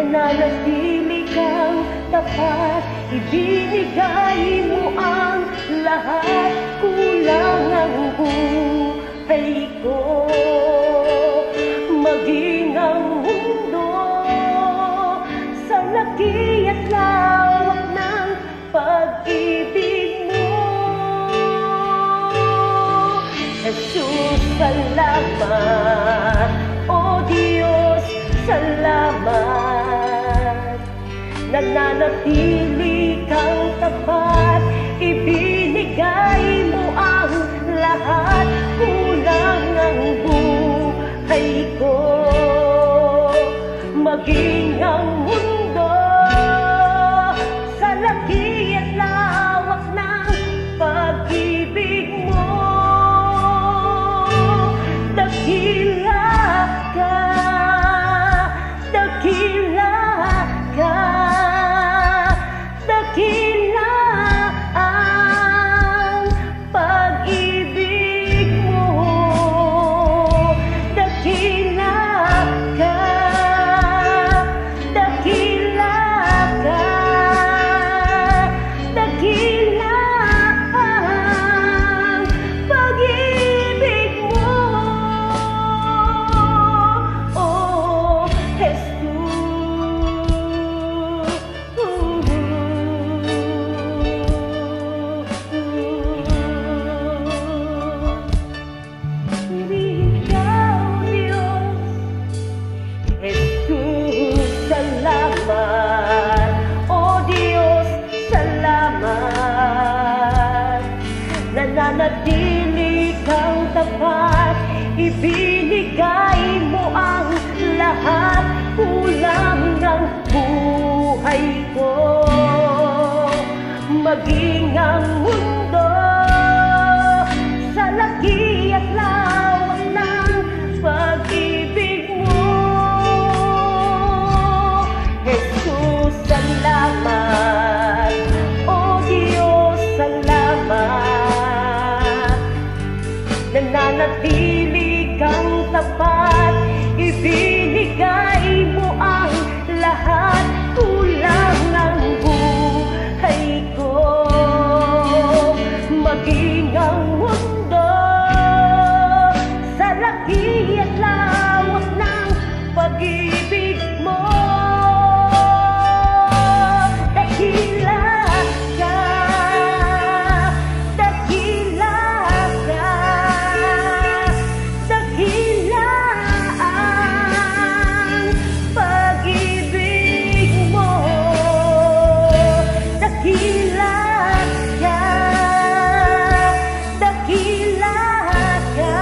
nananatili kang tapat, ibinigay mo ang lahat, kulang ang buhay ko. Maging ang mundo sa laki at lawak ng pag-ibig mo. Jesus, salamat. O Diyos, salamat. Nananatili kang tapat, ibinigay mo ang lahat, kulang ang buhay ko. Maging ang mundo sa laki at lawak ng pag-ibig mo. Dakila ka, dakila ka, dakila ang pag-ibig mo. Dakila ka, dakila ka, dakila ang pag-ibig mo. Oh, Jesus. Ikaw, Diyos. Jesus, salamat. O Diyos, salamat. Nananatili kang tapat, ibinigay mo ang lahat, kulang ng buhay ko. Maging ang mundo sa laki at lawak ng pag-ibig mo. Jesus, salamat. O Diyos, salamat. Nananatili kang tapat, ibinigay mo ang lahat, kulang ang buhay ko. Maging ang mundo sa laki at lawak ng pag-ibig mo. Dakila ka, dakila ka, dakila ang pag-ibig mo. Dakila ka, dakila ka,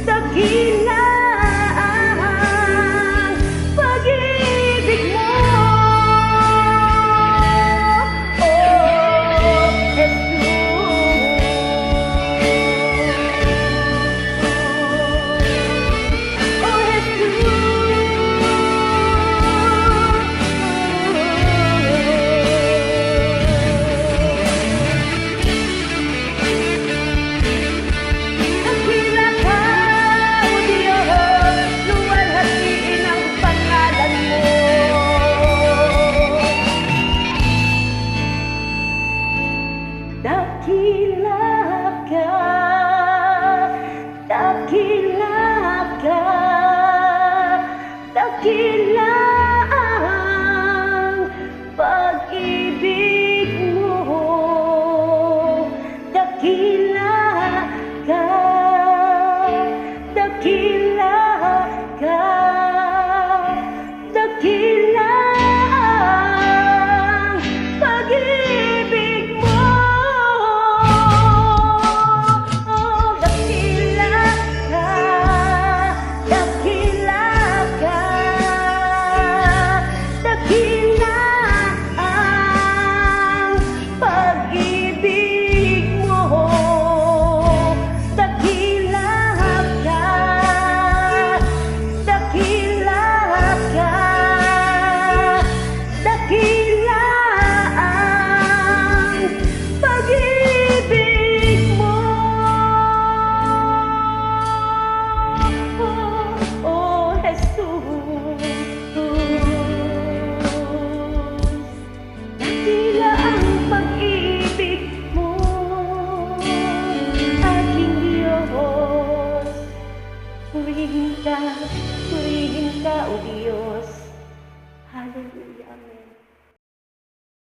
dakila ang pag-ibig mo. Oh, Jesus. Oh, dakila ka, O Diyos, luwalhatiin ang pangalan mo. Dakila ka, dakila ka, dakila ang pag-ibig mo. Dakila ka, dakila ka, dakila ang pag-ibig mo. Oh, dakila ka, dakila ka, Amen.